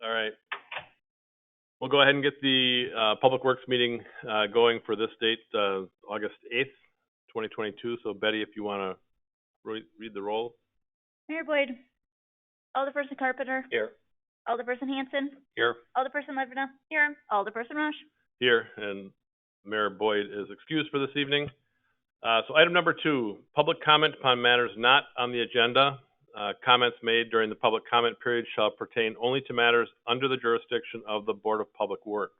All right. We'll go ahead and get the Public Works meeting going for this date, August 8th, 2022. So Betty, if you want to read the roll. Mayor Boyd. Alderperson Carpenter. Here. Alderperson Hanson. Here. Alderperson Ledvina. Here. Alderperson Rush. Here. And Mayor Boyd is excused for this evening. So item number 2, public comment upon matters not on the agenda. Comments made during the public comment period shall pertain only to matters under the jurisdiction of the Board of Public Works.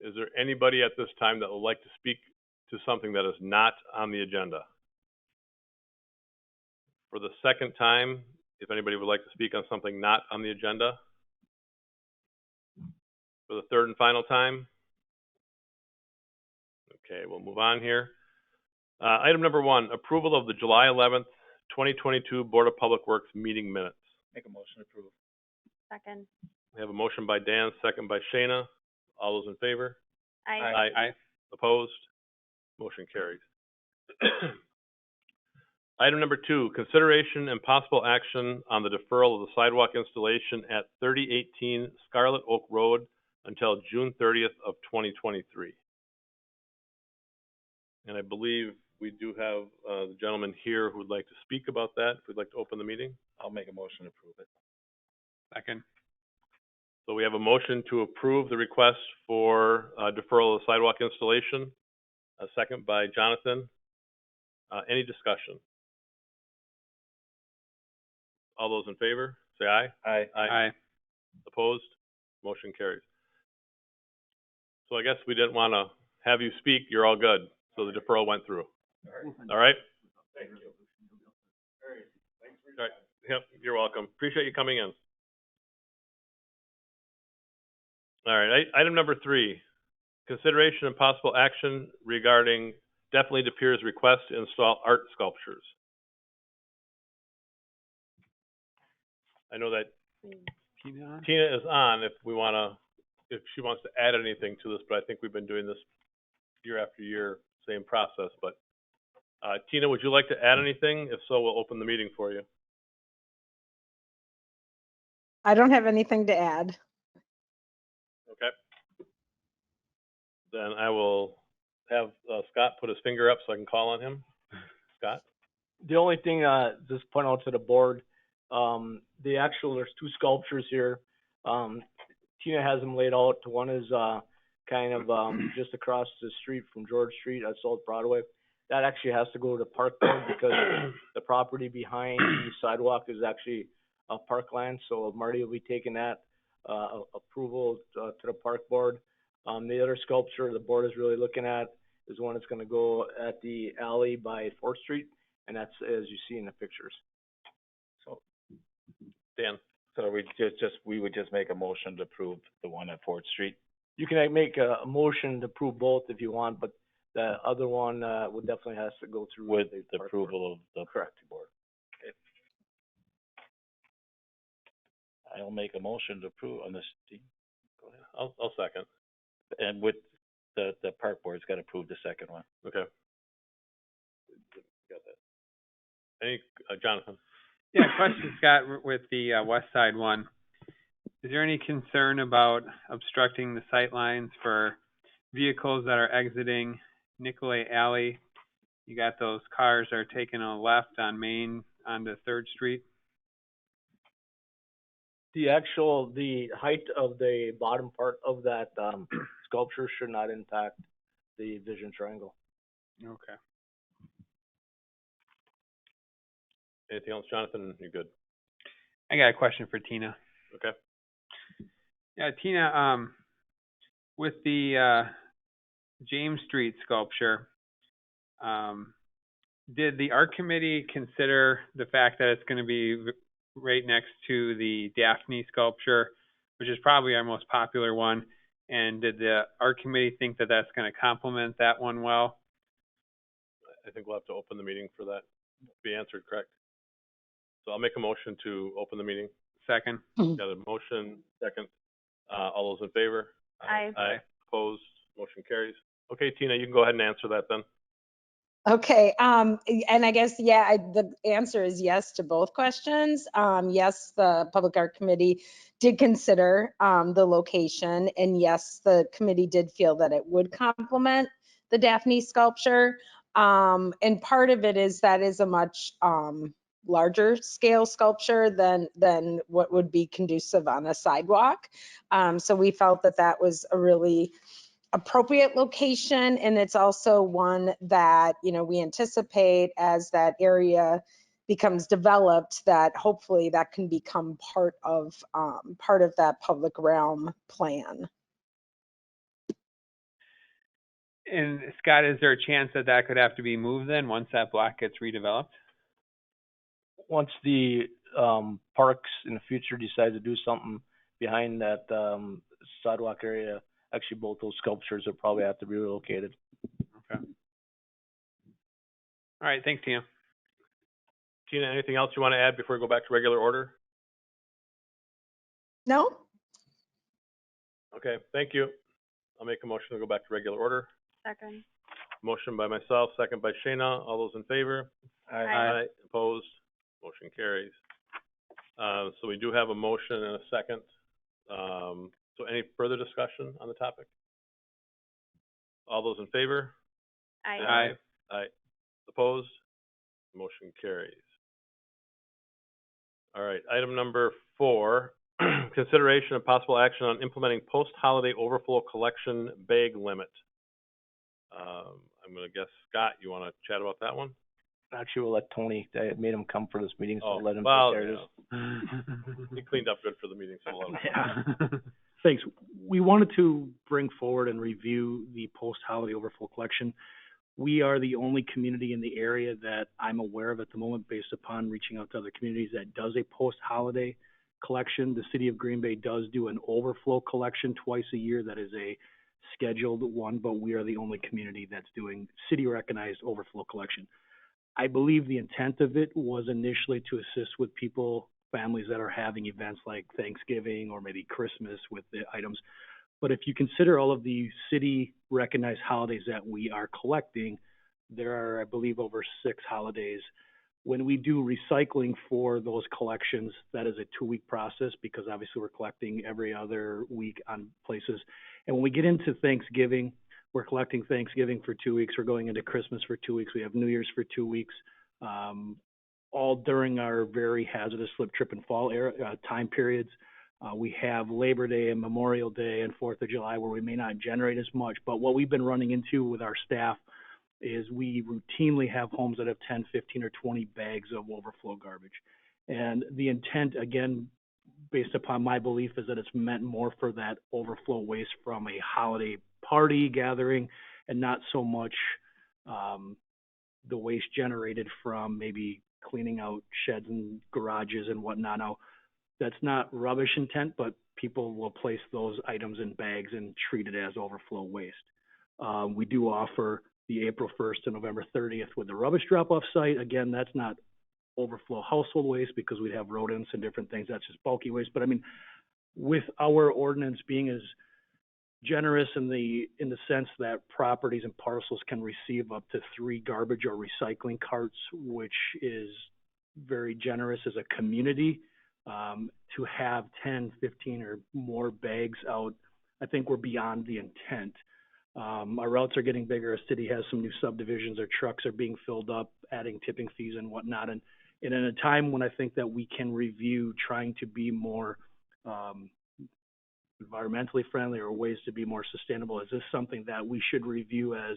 Is there anybody at this time that would like to speak to something that is not on the agenda? For the second time, if anybody would like to speak on something not on the agenda. For the third and final time. Okay, we'll move on here. Item number 1, approval of the July 11th, 2022 Board of Public Works meeting minutes. Make a motion to approve. Second. We have a motion by Dan, second by Shayna. All those in favor? Aye. Aye. Opposed? Motion carries. Item number 2, consideration and possible action on the deferral of the sidewalk installation at 3018 Scarlet Oak Road until June 30th of 2023. And I believe we do have the gentleman here who would like to speak about that. If we'd like to open the meeting. I'll make a motion to approve it. Second. So we have a motion to approve the request for deferral of the sidewalk installation. A second by Jonathan. Any discussion? All those in favor, say aye. Aye. Aye. Opposed? Motion carries. So I guess we didn't want to have you speak. You're all good. So the deferral went through. All right? Thank you. All right. Thanks for your time. Yep, you're welcome. Appreciate you coming in. All right, item number 3, consideration and possible action regarding Definitely DePere's request to install art sculptures. I know that Tina is on if she wants to add anything to this, but I think we've been doing this year after year, same process. But Tina, would you like to add anything? If so, we'll open the meeting for you. I don't have anything to add. Okay. Then I will have Scott put his finger up so I can call on him. Scott? The only thing, just point out to the board, there's 2 sculptures here. Tina has them laid out. One is kind of just across the street from George Street at South Broadway. That actually has to go to the park board because the property behind the sidewalk is actually parkland. So Marty will be taking that approval to the park board. The other sculpture the board is really looking at is one that's going to go at the alley by 4th Street, and that's as you see in the pictures. So, Dan. So we would just make a motion to approve the one at 4th Street. You can make a motion to approve both if you want, but the other one would definitely has to go through With the approval of the correct board. Okay. I'll make a motion to approve on this. Go ahead. I'll second. And with the park board's got to approve the second one. Okay. Got that. Any Jonathan? Yeah, question, Scott, with the west side one. Is there any concern about obstructing the sight lines for vehicles that are exiting Nicolay Alley? You got those cars that are taking a left on Main onto 3rd Street. The height of the bottom part of that sculpture should not impact the vision triangle. Okay. Anything else, Jonathan? You're good. I got a question for Tina. Okay. Yeah, Tina, with the James Street sculpture, did the art committee consider the fact that it's going to be right next to the Daphne sculpture, which is probably our most popular one? And did the art committee think that that's going to complement that one well? I think we'll have to open the meeting for that to be answered, correct? So I'll make a motion to open the meeting. Second. Got a motion, second. All those in favor? Aye. Aye. Opposed? Motion carries. Okay, Tina, you can go ahead and answer that then. Okay, and I guess, yeah, the answer is yes to both questions. Yes, the Public Art Committee did consider the location, and yes, the committee did feel that it would complement the Daphne sculpture. And part of it is that is a much larger scale sculpture than what would be conducive on a sidewalk. So we felt that that was a really appropriate location, and it's also one that, you know, we anticipate as that area becomes developed, that hopefully that can become part of that public realm plan. And Scott, is there a chance that that could have to be moved then once that block gets redeveloped? Once the parks in the future decide to do something behind that sidewalk area, actually both those sculptures will probably have to be relocated. Okay. All right, thanks, Tina. Tina, anything else you want to add before we go back to regular order? No? Okay, thank you. I'll make a motion to go back to regular order. Second. Motion by myself, second by Shayna. All those in favor? Aye. Opposed? Motion carries. So we do have a motion and a second. So any further discussion on the topic? All those in favor? Aye. Aye. Opposed? Motion carries. All right, item number 4, consideration of possible action on implementing post-holiday overflow collection bag limit. I'm gonna guess, Scott, you wanna chat about that one? Actually, we'll let Tony, I made him come for this meeting, so Oh, let him well, take care of this. He cleaned up good for the meeting, so we'll let him. Yeah. Thanks. We wanted to bring forward and review the post-holiday overflow collection. We are the only community in the area that I'm aware of at the moment, based upon reaching out to other communities, that does a post-holiday collection. The city of Green Bay does do an overflow collection twice a year. That is a scheduled one, but we are the only community that's doing city-recognized overflow collection. I believe the intent of it was initially to assist with people, families that are having events like Thanksgiving or maybe Christmas with the items. But if you consider all of the city recognized holidays that we are collecting, there are, I believe, over 6 holidays. When we do recycling for those collections, that is a 2-week process, because obviously we're collecting every other week on places. And when we get into Thanksgiving, we're collecting Thanksgiving for 2 weeks. We're going into Christmas for 2 weeks. We have New Year's for 2 weeks, all during our very hazardous slip, trip, and fall time periods. We have Labor Day and Memorial Day and 4th of July where we may not generate as much. But what we've been running into with our staff is we routinely have homes that have 10, 15, or 20 bags of overflow garbage. And the intent, again, based upon my belief, is that it's meant more for that overflow waste from a holiday party gathering, and not so much the waste generated from maybe cleaning out sheds and garages and whatnot. Now, that's not rubbish intent, but people will place those items in bags and treat it as overflow waste. We do offer the April 1st to November 30th with the rubbish drop-off site. Again, that's not overflow household waste, because we'd have rodents and different things. That's just bulky waste. But I mean, with our ordinance being as generous in the sense that properties and parcels can receive up to 3 garbage or recycling carts, which is very generous as a community, to have 10, 15 or more bags out, I think we're beyond the intent. Our routes are getting bigger. Our city has some new subdivisions. Our trucks are being filled up, adding tipping fees and whatnot. And in a time when I think that we can review trying to be more environmentally friendly, or ways to be more sustainable, is this something that we should review as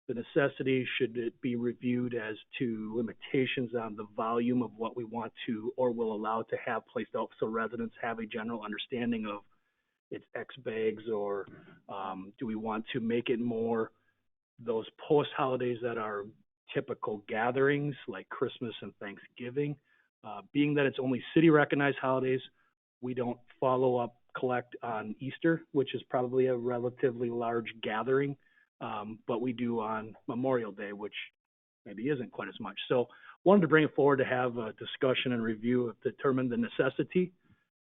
the necessity? Should it be reviewed as to limitations on the volume of what we want to or will allow to have placed out, so residents have a general understanding of it's X bags? Or do we want to make it more those post holidays that are typical gatherings like Christmas and Thanksgiving? Being that it's only city recognized holidays, we don't follow up collect on Easter, which is probably a relatively large gathering, but we do on Memorial Day, which maybe isn't quite as much. So wanted to bring it forward to have a discussion and review to determine the necessity,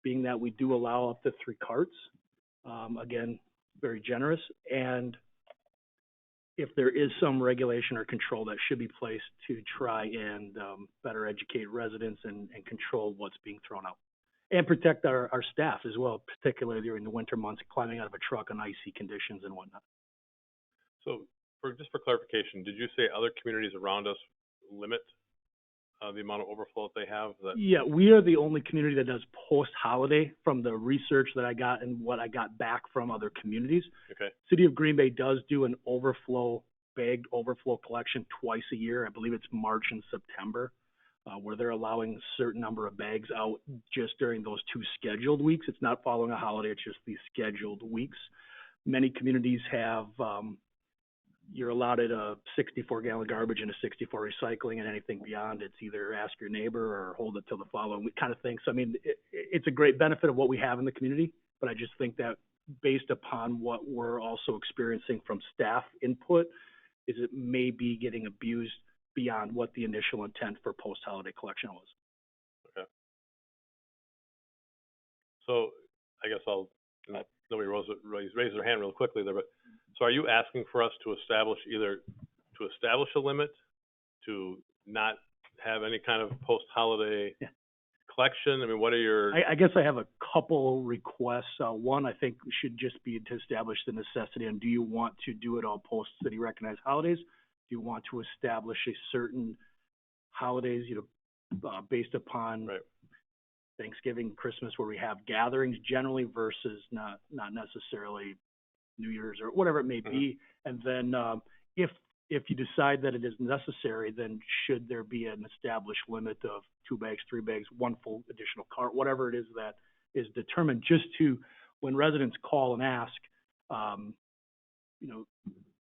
being that we do allow up to 3 carts. Again, very generous. And if there is some regulation or control that should be placed to try and better educate residents and control what's being thrown out. And protect our staff as well, particularly during the winter months, climbing out of a truck in icy conditions and whatnot. So just for clarification, did you say other communities around us limit the amount of overflow that they have? Yeah, we are the only community that does post-holiday from the research that I got and what I got back from other communities. Okay. City of Green Bay does do an bagged overflow collection twice a year. I believe it's March and September, where they're allowing a certain number of bags out just during those 2 scheduled weeks. It's not following a holiday, it's just these scheduled weeks. Many communities have, you're allotted a 64-gallon garbage and a 64 recycling, and anything beyond, it's either ask your neighbor or hold it till the following week kind of thing. So, I mean, it's a great benefit of what we have in the community, but I just think that based upon what we're also experiencing from staff input, is it may be getting abused beyond what the initial intent for post-holiday collection was. Okay. So I guess nobody raised their hand real quickly there, but so are you asking for us to establish a limit, to not have any kind of post-holiday collection? I mean, what are your... I guess I have a couple requests. One, I think should just be to establish the necessity, and do you want to do it all post-city recognized holidays? Do you want to establish a certain holidays, based upon Thanksgiving, Christmas, where we have gatherings generally versus not necessarily New Year's or whatever it may be? And then if you decide that it is necessary, then should there be an established limit of 2 bags, 3 bags, 1 full additional cart, whatever it is that is determined, just to, when residents call and ask,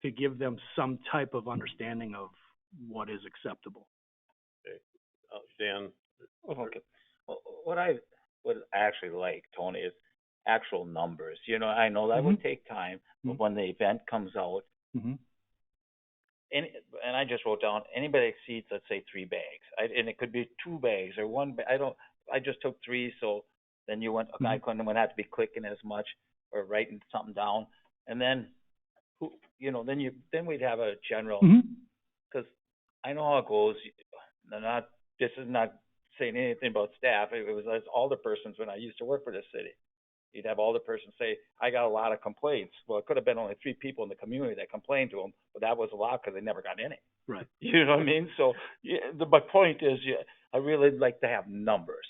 to give them some type of understanding of what is acceptable. Okay. Dan? Okay. Well, what I would actually like, Tony, is actual numbers. I know that would take time, but when the event comes out, and I just wrote down, anybody exceeds, let's say, 3 bags, and it could be 2 bags or 1 bag. I just took 3, so then you went, I wouldn't have to be clicking as much or writing something down, and then, then we'd have a general, because I know how it goes. This is not saying anything about staff. It was as alderpersons when I used to work for this city. You'd have alderpersons say, I got a lot of complaints. Well, it could have been only 3 people in the community that complained to them, but that was a lot because they never got any. Right. You know what I mean? So my point is, I really like to have numbers.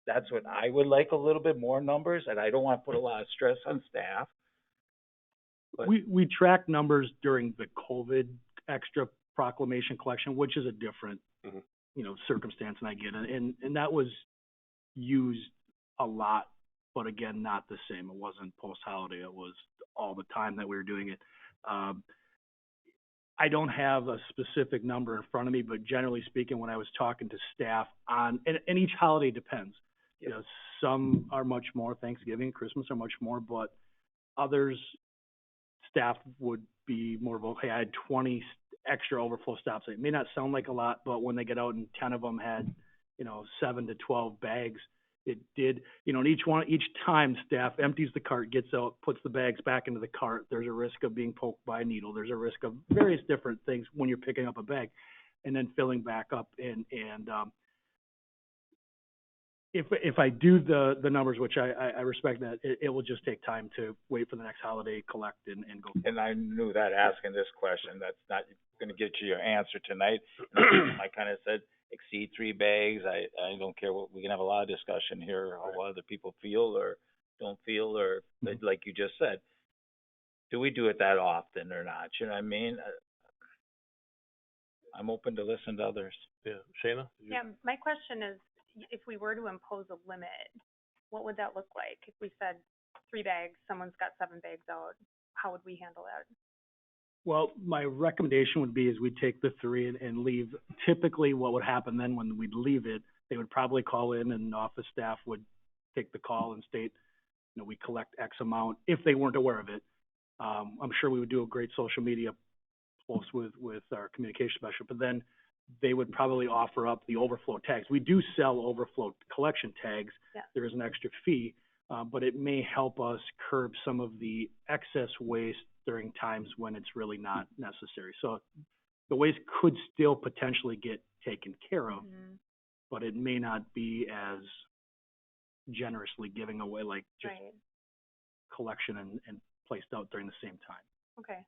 That's what I would like, a little bit more numbers, and I don't want to put a lot of stress on staff. But We track numbers during the COVID extra proclamation collection, which is a different, circumstance, and I get it. And that was used a lot, but again, not the same. It wasn't post-holiday. It was all the time that we were doing it. I don't have a specific number in front of me, but generally speaking, when I was talking to staff and each holiday depends. Some are much more, Thanksgiving, Christmas are much more, but others, staff would be more of, okay, I had 20 extra overflow stops. It may not sound like a lot, but when they get out and 10 of them had, 7 to 12 bags, it did, and each time staff empties the cart, gets out, puts the bags back into the cart, there's a risk of being poked by a needle. There's a risk of various different things when you're picking up a bag and then filling back up. And if I do the numbers, which I respect that, it will just take time to wait for the next holiday, collect and go. And I knew that asking this question, that's not going to get you your answer tonight. I kind of said, exceed 3 bags. I don't care we can have a lot of discussion here, how other people feel or don't feel, or like you just said, do we do it that often or not? You know what I mean? I'm open to listen to others. Yeah. Shayna? Yeah, my question is, if we were to impose a limit, what would that look like? If we said 3 bags, someone's got 7 bags out, how would we handle that? Well, my recommendation would be is we take the 3 and leave. Typically what would happen then when we'd leave it, they would probably call in and office staff would take the call and state, we collect X amount if they weren't aware of it. I'm sure we would do a great social media post with our communication specialist, but then they would probably offer up the overflow tags. We do sell overflow collection tags. Yeah. There is an extra fee, but it may help us curb some of the excess waste during times when it's really not necessary. So the waste could still potentially get taken care of, Mhm. but it may not be as generously giving away, like just Right, collection and placed out during the same time. okay.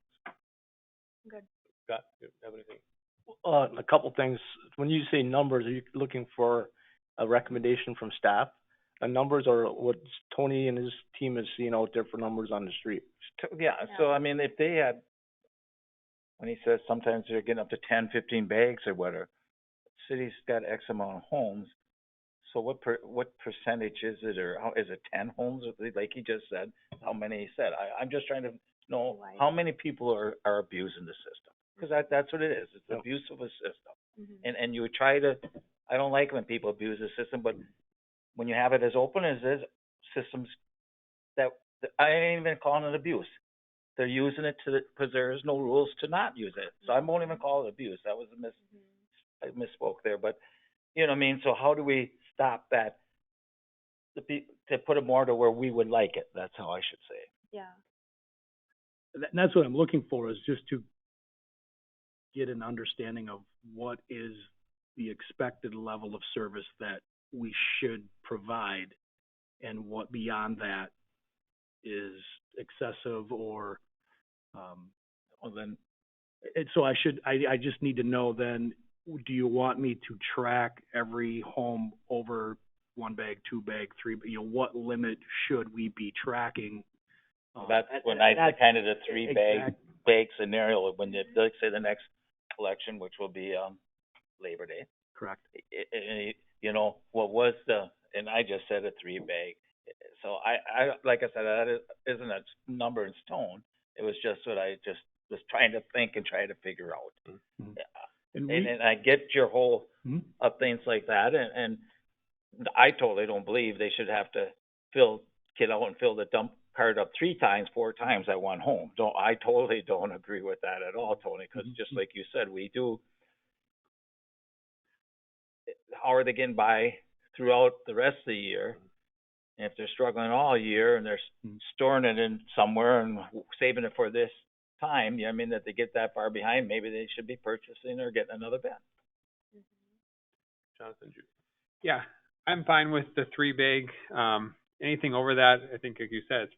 Good. Scott, you have anything? A couple things. When you say numbers, are you looking for a recommendation from staff? Numbers, or what Tony and his team is seeing out there for numbers on the street? Yeah, so I mean, if they had, when he says sometimes they're getting up to 10, 15 bags or whatever, city's got X amount of homes. So what percentage is it, or how, is it 10 homes, like he just said? How many he said? I'm just trying to know Right. how many people are abusing the system. Because that's what it is. It's Yep. abuse of a system. Mhm. And you try to, I don't like when people abuse the system, but when you have it as open as this, systems that, I ain't even calling it abuse. They're using it because there's no rules to not use it. So I won't even call it abuse. That was I misspoke there, but you know what I mean? So how do we stop that? To put it more to where we would like it. That's how I should say it. Yeah. And that's what I'm looking for, is just to get an understanding of what is the expected level of service that we should provide, and what beyond that is excessive or, Well, then, so I just need to know then, do you want me to track every home over 1 bag, 2 bag, 3, what limit should we be tracking? that's when I say kind of the exact- bag scenario, when you, like say the next election, which will be, Labor Day. Correct. You know, what was and I just said a 3 bag. So I, like I said, that isn't a number in stone. It was just what I just was trying to think and try to figure out. Mhm. Yeah. And And I get your whole Mhm. of things like that, and I totally don't believe they should have to get out and fill the dump cart up 3 times, 4 times at one home. I totally don't agree with that at all, Tony, because just like you said, we do. How are they getting by throughout the rest of the year? And if they're struggling all year and they're storing it in somewhere and saving it for this time, I mean, that they get that far behind, maybe they should be purchasing or getting another bin. Jonathan, you? Yeah, I'm fine with the 3 bag. Anything over that, I think, like you said, it's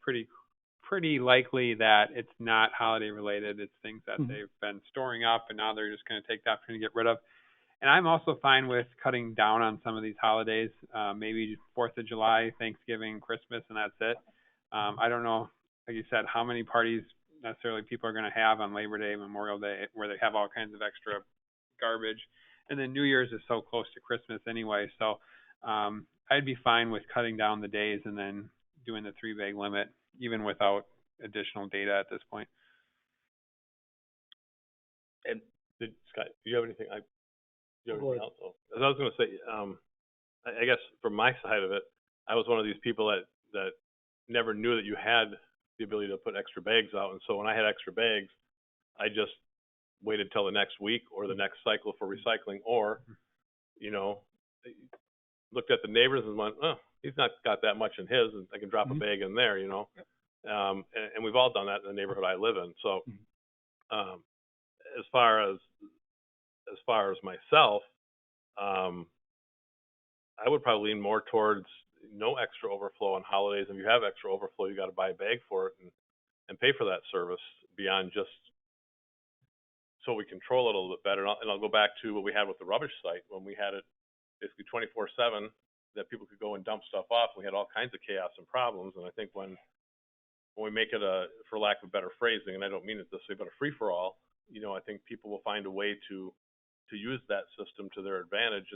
pretty likely that it's not holiday related. It's things that they've been storing up, and now they're just going to take the opportunity to get rid of. And I'm also fine with cutting down on some of these holidays, maybe 4th of July, Thanksgiving, Christmas, and that's it. I don't know, like you said, how many parties necessarily people are going to have on Labor Day, Memorial Day, where they have all kinds of extra garbage. And then New Year's is so close to Christmas anyway. So I'd be fine with cutting down the days and then doing the 3 bag limit, even without additional data at this point. And Scott, do you have anything? Do you have Go anything else? Oh, as I was going to say, I guess from my side of it, I was one of these people that never knew that you had the ability to put extra bags out, and so when I had extra bags, I just waited till the next week or the next cycle for recycling, or looked at the neighbors and went, oh, he's not got that much in his, and I can drop a bag in there, and we've all done that in the neighborhood I live in. So as far as myself, I would probably lean more towards no extra overflow on holidays. If you have extra overflow, you got to buy a bag for it and pay for that service beyond just so we control it a little bit better. And I'll go back to what we had with the rubbish site when we had it basically 24/7, that people could go and dump stuff off. We had all kinds of chaos and problems. And I think when we make it for lack of better phrasing, and I don't mean it this way, but a free for all, I think people will find a way to use that system to their advantage,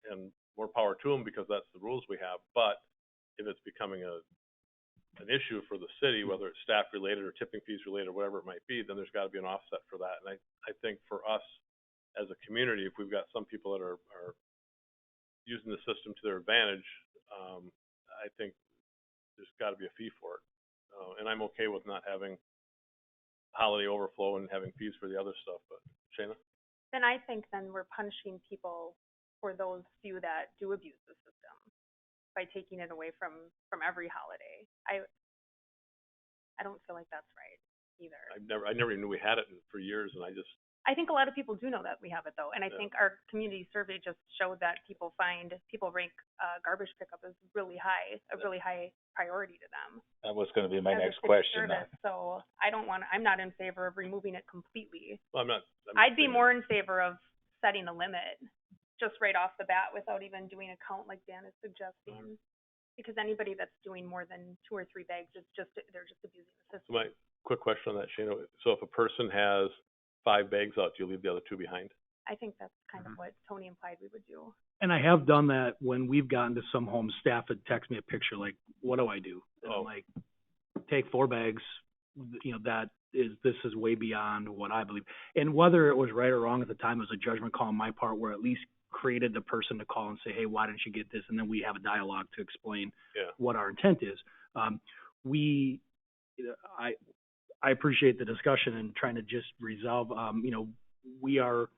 and more power to them, because that's the rules we have. But if it's becoming an issue for the city, whether it's staff related or tipping fees related or whatever it might be, then there's got to be an offset for that. And I think for us as a community, if we've got some people that are using the system to their advantage, I think there's got to be a fee for it. And I'm okay with not having holiday overflow and having fees for the other stuff. But Shayna? Then I think we're punishing people for those few that do abuse the system by taking it away from every holiday. I don't feel like that's right. either. I never even knew we had it for years, and I think a lot of people do know that we have it though, and I Yeah. think our community survey just showed that people rank garbage pickup as a really high priority to them. That was gonna be my as a next city question. service. So I'm not in favor of removing it completely. well, I'd be more in favor of setting a limit just right off the bat without even doing a count like Dan is suggesting. Because anybody that's doing more than 2 or 3 bags they're just abusing the system. My quick question on that, Shana. So if a person has 5 bags out, do you leave the other 2 behind? I think that's kind of what Tony implied we would do. And I have done that when we've gotten to some home, staff had text me a picture like, what do I do? And I'm like, take 4 bags, this is way beyond what I believe. And whether it was right or wrong at the time, it was a judgment call on my part where at least created the person to call and say, hey, why didn't you get this? And then we have a dialogue to explain what our intent is. I appreciate the discussion and trying to just resolve, we are,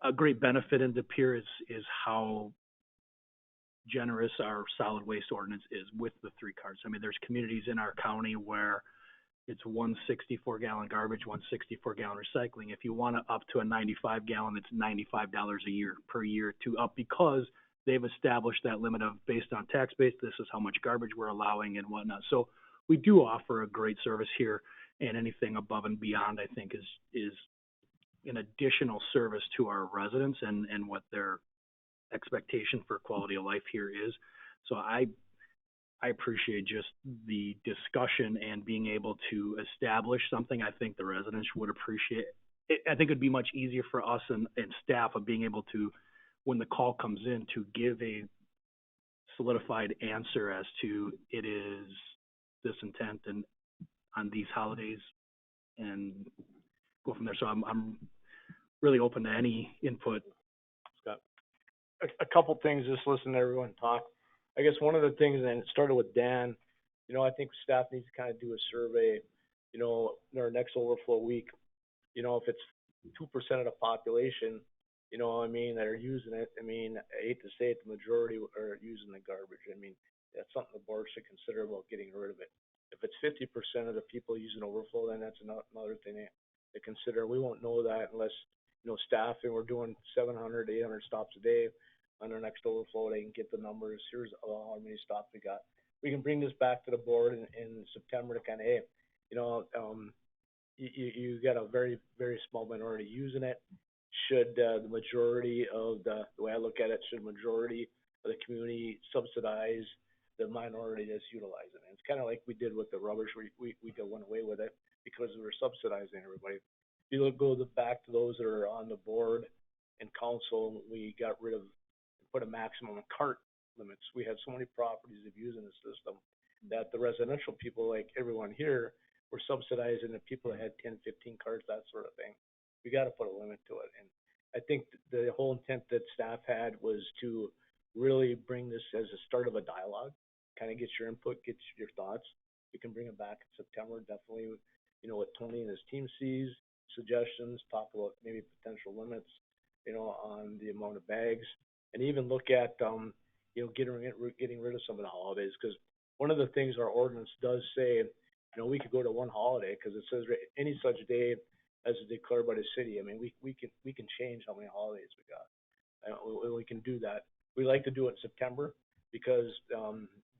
a great benefit in De Pere is how generous our solid waste ordinance is with the 3 carts. I mean, there's communities in our county where it's 164-gallon garbage, 164-gallon recycling. If you want to up to a 95-gallon, it's $95 a year per year to up because they've established that limit of based on tax base, this is how much garbage we're allowing and whatnot. So we do offer a great service here, and anything above and beyond, I think, is an additional service to our residents and what their expectation for quality of life here is. So I appreciate just the discussion and being able to establish something. I think the residents would appreciate it. I think it'd be much easier for us and staff of being able to, when the call comes in, to give a solidified answer as to it is this intent and on these holidays and go from there. So I'm really open to any input. Scott? A couple things, just listen to everyone talk. I guess one of the things, and it started with Dan, I think staff needs to kind of do a survey, in our next overflow week, if it's 2% of the population, that are using it. I hate to say it, the majority are using the garbage. That's something the board should consider about getting rid of it. If it's 50% of the people using overflow, then that's another thing to consider. We won't know that unless, staffing, we're doing 700, 800 stops a day. On our next overflow, they can get the numbers. Here's how many stops we got. We can bring this back to the board in September to kind of, hey, you got a very, very small minority using it. Should the majority of the way I look at it, should majority of the community subsidize the minority that's utilizing it? It's kind of like we did with the rubbish. We went away with it because we were subsidizing everybody. If you go back to those that are on the board and council, we got rid of, put a maximum of cart limits. We had so many properties of using the system that the residential people, like everyone here, were subsidizing the people that had 10, 15 carts, that sort of thing. We got to put a limit to it. And I think the whole intent that staff had was to really bring this as a start of a dialogue, kind of get your input, get your thoughts. We can bring it back in September, definitely, what Tony and his team sees, suggestions, talk about maybe potential limits, on the amount of bags, and even look at, getting rid of some of the holidays. Because one of the things our ordinance does say, we could go to one holiday because it says any such day as declared by the city. We can change how many holidays we got. We can do that. We like to do it in September because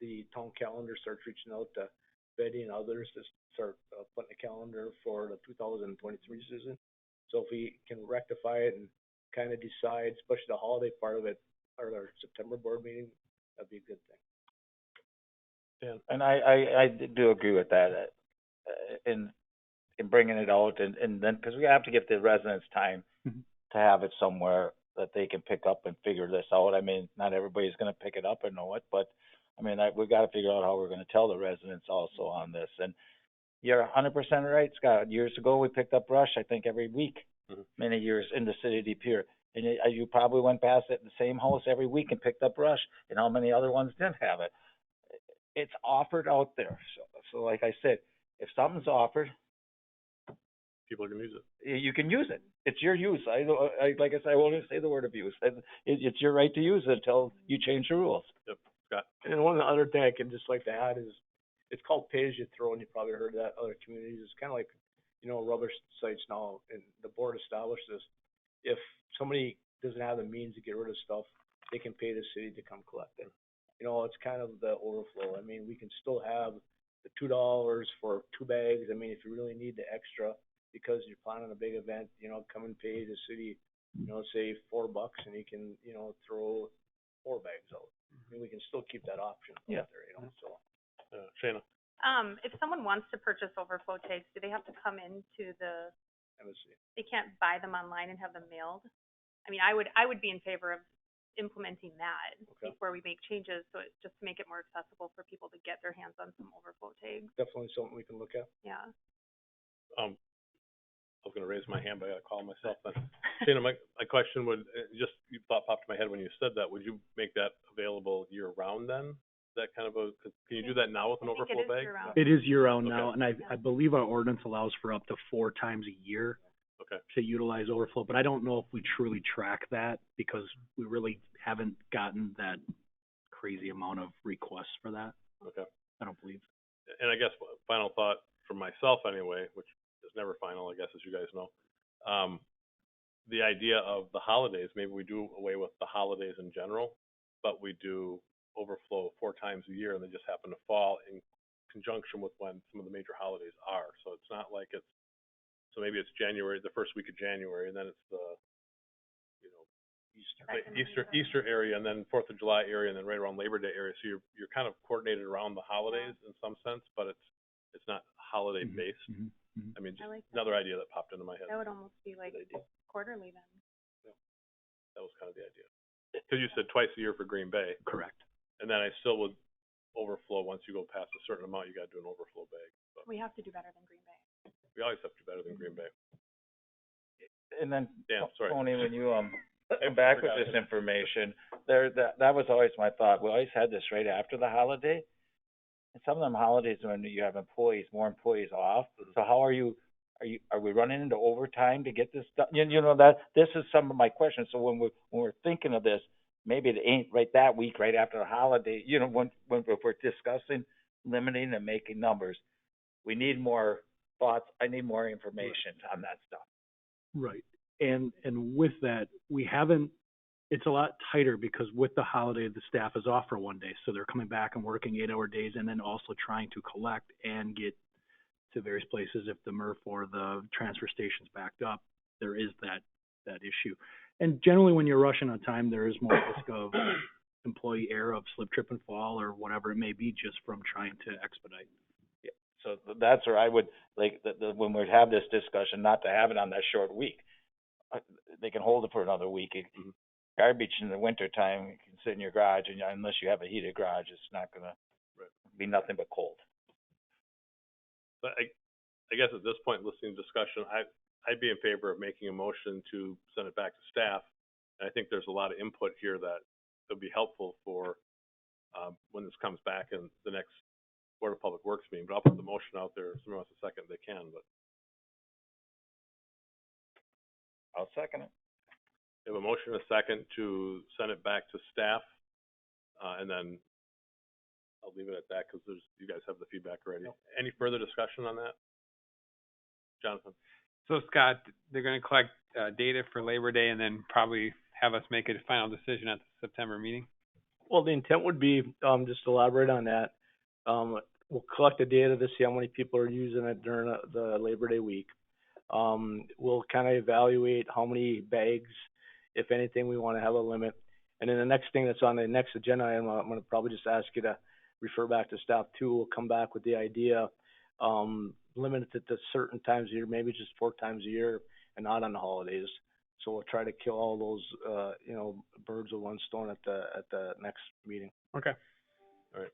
the town calendar starts reaching out to Betty and others to start putting a calendar for the 2023 season. So if we can rectify it and kind of decide, especially the holiday part of it, or our September board meeting, that'd be a good thing. Dan? And I do agree with that, in bringing it out and then, because we have to give the residents time to have it somewhere that they can pick up and figure this out. Not everybody's going to pick it up and know it, but we got to figure out how we're going to tell the residents also on this. And you're 100% right, Scott. Years ago, we picked up brush, I think, every week, many years in the city of De Pere. And you probably went past it in the same house every week and picked up brush, and how many other ones didn't have it? It's offered out there. So like I said, if something's offered, People can use it. you can use it. It's your use. Like I said, I won't even say the word abuse. It's your right to use it until you change the rules. Yep, Scott. And one other thing I can just like to add is, it's called pay as you throw, and you probably heard that other communities. It's kind of like, you know, rubbish sites now, and the board established this. If somebody doesn't have the means to get rid of stuff, they can pay the city to come collect it. You know, it's kind of the overflow. I mean, we can still have the $2 for 2 bags. I mean, if you really need the extra because you're planning a big event, you know, come and pay the city, you know, say $4, and you can, you know, throw 4 bags out. I mean, we can still keep that option out there, you know, so. Shayna? If someone wants to purchase overflow tags, do they have to come into the, MSC. they can't buy them online and have them mailed? I mean, I would be in favor of implementing that before we make changes, so just to make it more accessible for people to get their hands on some overflow tags. Definitely something we can look at. Yeah. I was gonna raise my hand, but I gotta call myself then. Shayna, my question would, just, you thought popped in my head when you said that, would you make that available year round then? That kind of can you do that now with an overflow bag? It is year-round now, Okay. and I believe our ordinance allows for up to 4 times a year Okay. to utilize overflow, but I don't know if we truly track that because we really haven't gotten that crazy amount of requests for that. Okay. I don't believe. And I guess final thought from myself anyway, which is never final, I guess, as you guys know. The idea of the holidays, maybe we do away with the holidays in general, but we do overflow 4 times a year, and they just happen to fall in conjunction with when some of the major holidays are. So it's not like it's, so maybe it's January, the first week of January, and then it's the, you know, Easter area, and then 4th of July area, and then right around Labor Day area. So you're kind of coordinated around the holidays in some sense, but it's not holiday based. I mean, just another idea that popped into my head. That would almost be like quarterly then. That was kind of the idea. Because you said twice a year for Green Bay. Correct. And then I still would overflow once you go past a certain amount, you got to do an overflow bag. But We have to do better than Green Bay. we always have to do better than Green Bay. And then, Damn, sorry. Tony, when you, come back with this information, that was always my thought. We always had this right after the holiday. And some of them holidays when you have more employees off. So how are we running into overtime to get this done? You know, this is some of my questions. So when we're thinking of this, maybe it ain't right that week, right after the holiday, you know, if we're discussing limiting and making numbers, we need more thoughts. I need more information on that stuff. Right. And with that, it's a lot tighter because with the holiday, the staff is off for 1 day. So they're coming back and working 8-hour days and then also trying to collect and get to various places. If the MRF or the transfer station's backed up, there is that issue. And generally when you're rushing on time, there is more risk of employee error, of slip, trip, and fall, or whatever it may be, just from trying to expedite. Yeah. So that's where I would, like, when we have this discussion, not to have it on that short week. They can hold it for another week. Garbage in the winter time, you can sit in your garage, and unless you have a heated garage, it's not gonna be nothing but cold. But I guess at this point, listening to discussion, I'd be in favor of making a motion to send it back to staff. And I think there's a lot of input here that would be helpful for when this comes back in the next Board of Public Works meeting. But I'll put the motion out there. If somebody wants a second, they can. But I'll second it. we have a motion and a second to send it back to staff, and then I'll leave it at that because you guys have the feedback already. Any further discussion on that, Jonathan? So Scott, they're going to collect data for Labor Day and then probably have us make a final decision at the September meeting? Well, the intent would be, just to elaborate on that, we'll collect the data to see how many people are using it during the Labor Day week. We'll kind of evaluate how many bags, if anything, we want to have a limit. And then the next thing that's on the next agenda item, I'm going to probably just ask you to refer back to staff too. We'll come back with the idea, limit it to certain times a year, maybe just 4 times a year and not on the holidays. So we'll try to kill all those, birds with one stone at the next meeting. Okay. All right.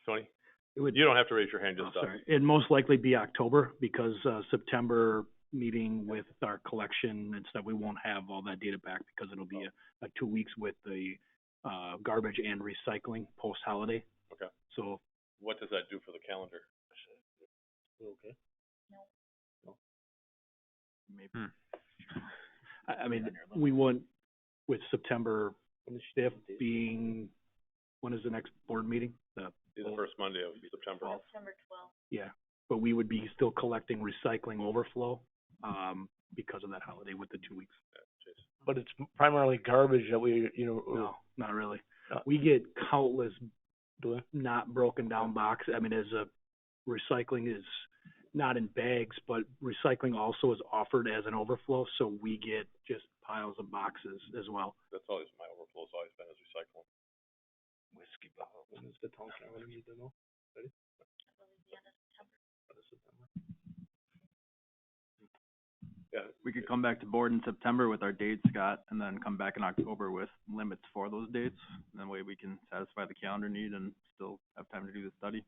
Tony? You don't have to raise your hand, just Sorry. It'd most likely be October because September meeting with our collection and stuff, we won't have all that data back because it'll be like 2 weeks with the garbage and recycling post-holiday. Okay. So what does that do for the calendar? Okay. No. Maybe. I mean, we wouldn't, with September 5th being When is the next board meeting? Be the first Monday of September. Yeah, but we would be still collecting recycling overflow, because of that holiday with the 2 weeks. But it's primarily garbage that we, No, not really. Uh, We get countless not broken down boxes. I mean, recycling is not in bags, but recycling also is offered as an overflow, so we get just piles of boxes as well. That's always, my overflow's always been as recycling. Whiskey bottle. When is the town council meeting, do you know? Ready? Yeah, We could come back to board in September with our dates, Scott, and then come back in October with limits for those dates. And that way we can satisfy the calendar need and still have time to do the study.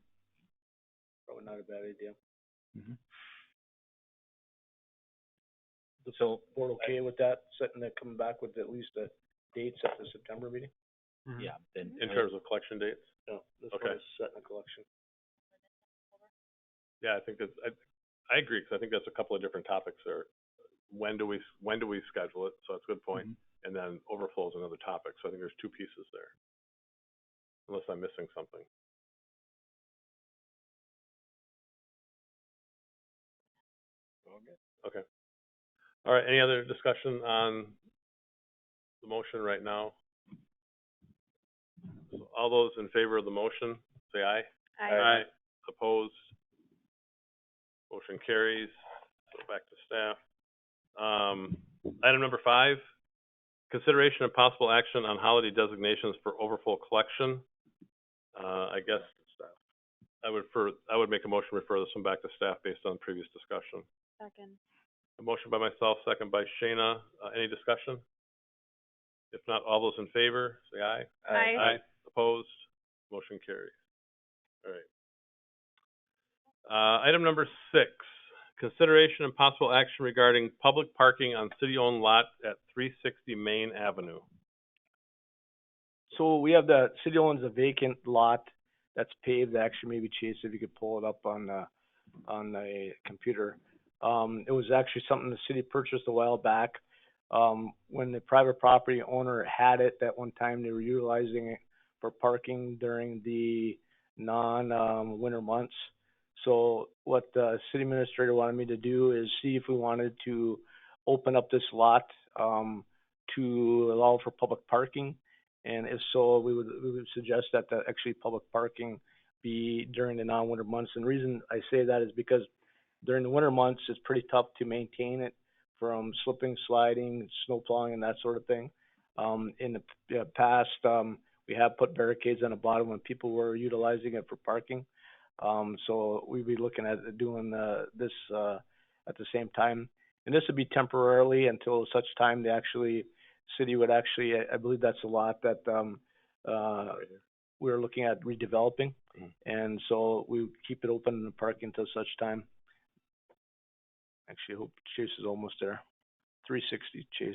Probably not a bad idea. So, Board okay with that, setting that, coming back with at least the dates at the September meeting? yeah, then. in terms of collection dates? No, this Okay. one is setting a collection. Yeah, I think that's, I agree, because I think that's a couple of different topics there. When do we schedule it? So that's a good point. And then overflow is another topic, so I think there's two pieces there. Unless I'm missing something. Okay. All right, any other discussion on the motion right now? So all those in favor of the motion, say aye. Aye. Opposed? Motion carries. Go back to staff. Item number 5, consideration of possible action on holiday designations for overflow collection. I guess I would make a motion to refer this one back to staff based on previous discussion. Second. A motion by myself, second by Shayna. Any discussion? If not, all those in favor, say aye. Aye. Opposed? Motion carries. All right. Item number 6, consideration and possible action regarding public parking on city-owned lot at 360 Main Avenue. So we have the city owns a vacant lot that's paved, actually, maybe Chase, if you could pull it up on the computer. It was actually something the city purchased a while back. When the private property owner had it, at one time they were utilizing it for parking during the winter months. So what the city administrator wanted me to do is see if we wanted to open up this lot, to allow for public parking. And if so, we would suggest that actually public parking be during the non-winter months. And the reason I say that is because during the winter months, it's pretty tough to maintain it from slipping, sliding, snow plowing, and that sort of thing. In the past, we have put barricades on the bottom when people were utilizing it for parking. So we'd be looking at doing this at the same time. And this would be temporarily until such time city would actually, I believe that's a lot that we're looking at redeveloping. And so we would keep it open in the parking until such time. Actually, I hope Chase is almost there. 360 Chase.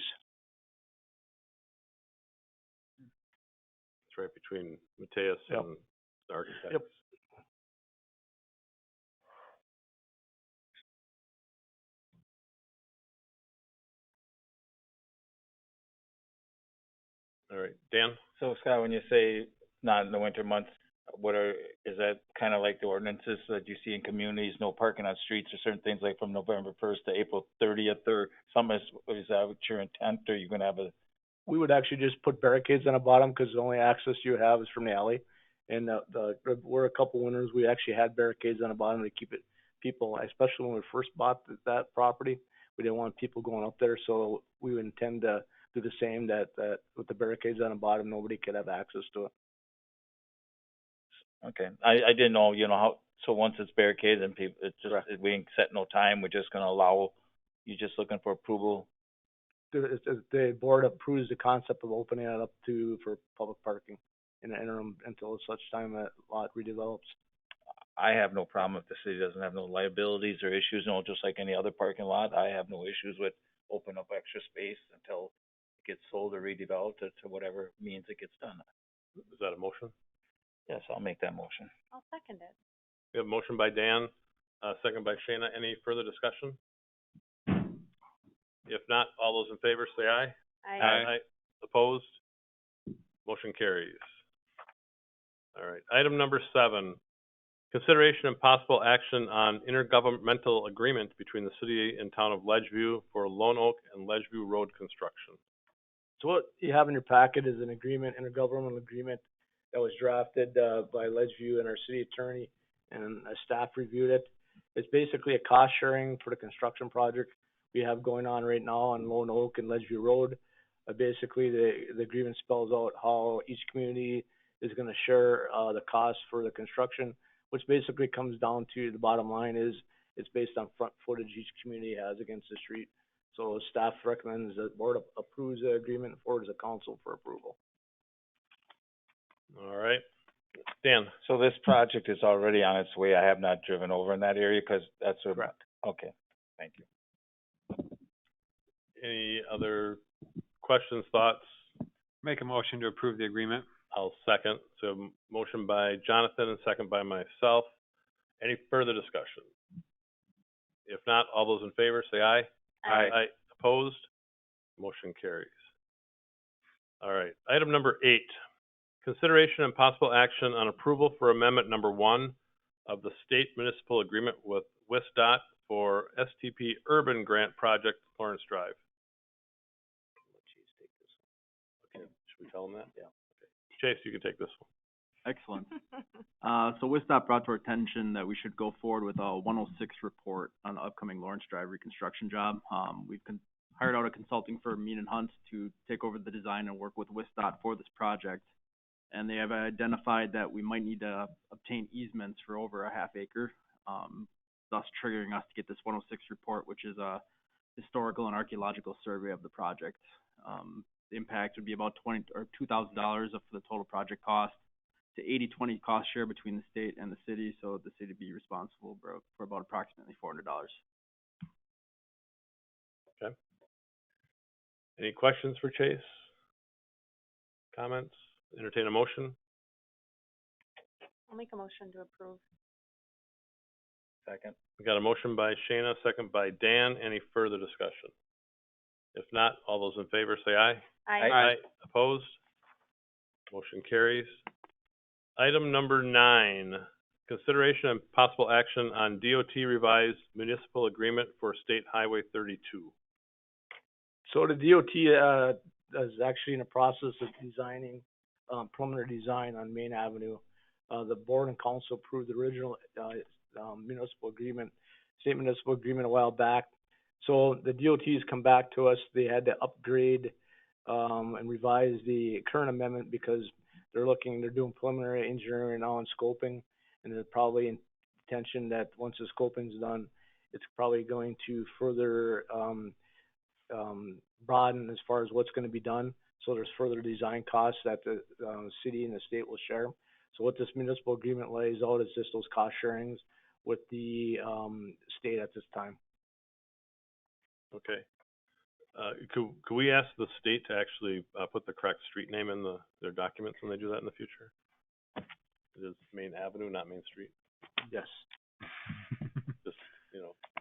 It's right between Mateus and the architects. Yep. All right, Dan? So Scott, when you say not in the winter months, is that kind of like the ordinances that you see in communities, no parking on streets or certain things like from November 1st to April 30th or something? Is that what your intent, or are you gonna have We would actually just put barricades on the bottom because the only access you have is from the alley. And we're a couple winters, we actually had barricades on the bottom to keep people, especially when we first bought that property, we didn't want people going up there, so we would intend to do the same, that with the barricades on the bottom, nobody could have access to it. Okay, I didn't know, how, so once it's barricaded and people, it's just, we ain't set no time, we're just gonna allow, you're just looking for approval? The board approves the concept of opening it up for public parking in the interim until such time that lot redevelops. I have no problem if the city doesn't have no liabilities or issues, just like any other parking lot, I have no issues with opening up extra space until it gets sold or redeveloped to whatever means it gets done. Is that a motion? Yes, I'll make that motion. I'll second it. We have a motion by Dan, second by Shayna. Any further discussion? If not, all those in favor say aye. Aye. Opposed? Motion carries. All right. Item number 7, consideration and possible action on intergovernmental agreement between the city and town of Ledgeview for Lone Oak and Ledgeview Road construction. So what you have in your packet is an agreement, intergovernmental agreement that was drafted by Ledgeview and our city attorney, and staff reviewed it. It's basically a cost sharing for the construction project we have going on right now on Lone Oak and Ledgeview Road. Basically, the agreement spells out how each community is going to share the cost for the construction, which basically comes down to the bottom line is it's based on front footage each community has against the street. So staff recommends that the board approves the agreement and forwards the council for approval. All right. Dan? So this project is already on its way. I have not driven over in that area because that's where. Correct. Okay, thank you. Any other questions, thoughts? Make a motion to approve the agreement. I'll second. So motion by Jonathan and second by myself. Any further discussion? If not, all those in favor say aye. Aye. Opposed? Motion carries. All right. Item number 8, consideration and possible action on approval for amendment number 1 of the state municipal agreement with WisDOT for STP-Urban Grant Project-Lawrence Drive. Okay. Should we tell them that? Yeah. Okay. Chase, you can take this one. Excellent. So WisDOT brought to our attention that we should go forward with a 106 report on the upcoming Lawrence Drive reconstruction job. We've hired out a consulting firm, Mead & Hunt, to take over the design and work with WisDOT for this project. And they have identified that we might need to obtain easements for over a half acre, thus triggering us to get this 106 report, which is a historical and archaeological survey of the project. The impact would be about $2,000 for the total project cost, to 80-20 cost share between the state and the city, so the city would be responsible for about approximately $400. Okay. Any questions for Chase? Comments? Entertain a motion? I'll make a motion to approve. Second. We got a motion by Shayna, second by Dan. Any further discussion? If not, all those in favor say aye. Aye. Opposed? Motion carries. Item number 9, consideration and possible action on DOT revised municipal agreement for State Highway 32. So the DOT is actually in the process of designing preliminary design on Main Avenue. The board and council approved the original municipal agreement, state municipal agreement a while back. So the DOT's come back to us. They had to upgrade and revise the current amendment because they're doing preliminary engineering now and scoping, and they're probably intention that once the scoping's done, it's probably going to further broaden as far as what's going to be done. So there's further design costs that the city and the state will share. So what this municipal agreement lays out is just those cost sharings with the state at this time. Okay. Could we ask the state to actually put the correct street name in their documents when they do that in the future? It is Main Avenue, not Main Street. Yes. Just,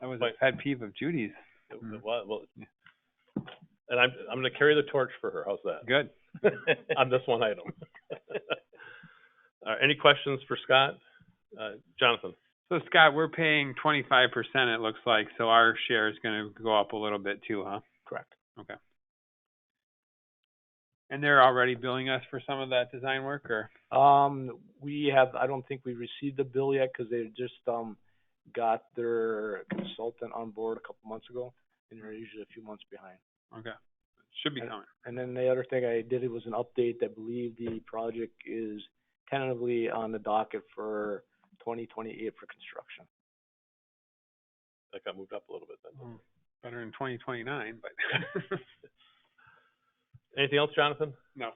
That was a pet peeve of Judy's. Well, and I'm going to carry the torch for her. How's that? Good. On this one item. Any questions for Scott? Jonathan? So Scott, we're paying 25%, it looks like, so our share is going to go up a little bit too, huh? Correct. Okay. And they're already billing us for some of that design work, or? I don't think we received the bill yet because they just got their consultant on board a couple months ago, and they're usually a few months behind. Okay. Should be coming. And then the other thing I did was an update. I believe the project is tentatively on the docket for 2028 for construction. That got moved up a little bit then. Better in 2029, but. Anything else, Jonathan? No.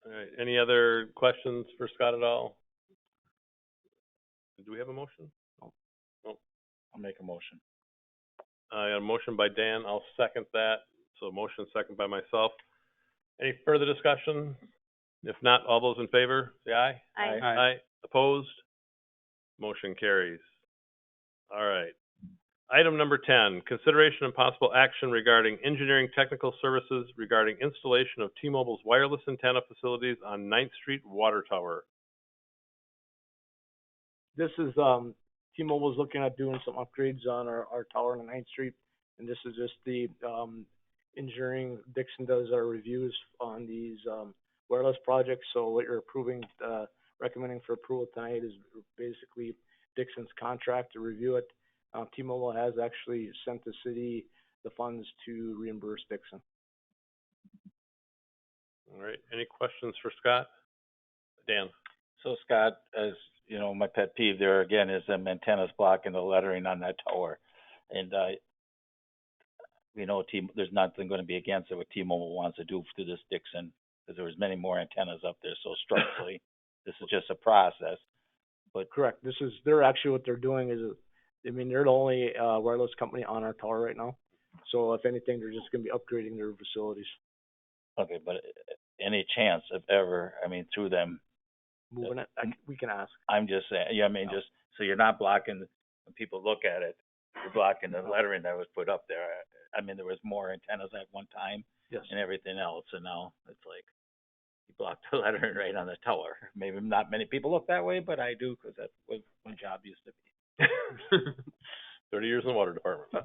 All right. Any other questions for Scott at all? Do we have a motion? No. I'll make a motion. I got a motion by Dan. I'll second that. So motion second by myself. Any further discussion? If not, all those in favor, say aye. Aye. Aye. Opposed? Motion carries. All right. Item number 10, consideration and possible action regarding engineering technical services regarding installation of T-Mobile's wireless antenna facilities on 9th Street Water Tower. this is, T-Mobile's looking at doing some upgrades on our tower on 9th Street. And this is just the, engineering, Dixon does our reviews on these, wireless projects. So what you're approving, recommending for approval tonight is basically Dixon's contract to review it. T-Mobile has actually sent the city the funds to reimburse Dixon. All right, any questions for Scott? Dan? So Scott, as you know, my pet peeve there again is them antennas blocking the lettering on that tower. And, we know there's nothing gonna be against it, what T-Mobile wants to do to this Dixon, because there was many more antennas up there, so structurally, this is just a process. But Correct. They're actually, what they're doing is, I mean, they're the only, wireless company on our tower right now. So if anything, they're just gonna be upgrading their facilities. okay, but any chance of ever, I mean, through them, Moving it, we can ask. I'm just saying, yeah, I mean, just, so you're not blocking, when people look at it, you're blocking the lettering that was put up there. I mean, there was more antennas at one time Yes. and everything else, and now it's like, you blocked the lettering right on the tower. Maybe not many people look that way, but I do, because that's what my job used to be. 30 years in the water department.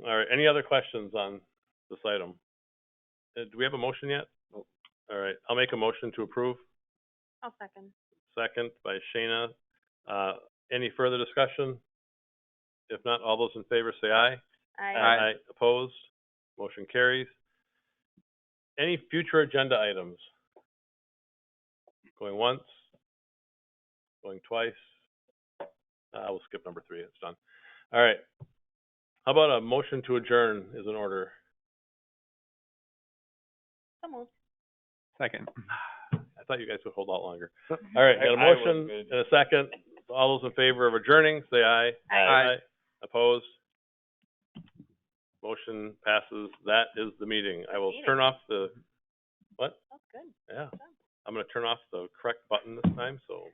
All right, any other questions on this item? Do we have a motion yet? Nope. All right, I'll make a motion to approve. I'll second. Second by Shayna. Any further discussion? If not, all those in favor say aye. Aye. Opposed? Motion carries. Any future agenda items? Going once? Going twice? We'll skip number 3, it's done. All right. How about a motion to adjourn is in order? So moved. Second. I thought you guys would hold out longer. All right, got a motion and a second. All those in favor of adjourning, say aye. Aye. Opposed? Motion passes. That is the meeting. I will turn off the, what? That's good. Yeah. I'm gonna turn off the correct button this time, so.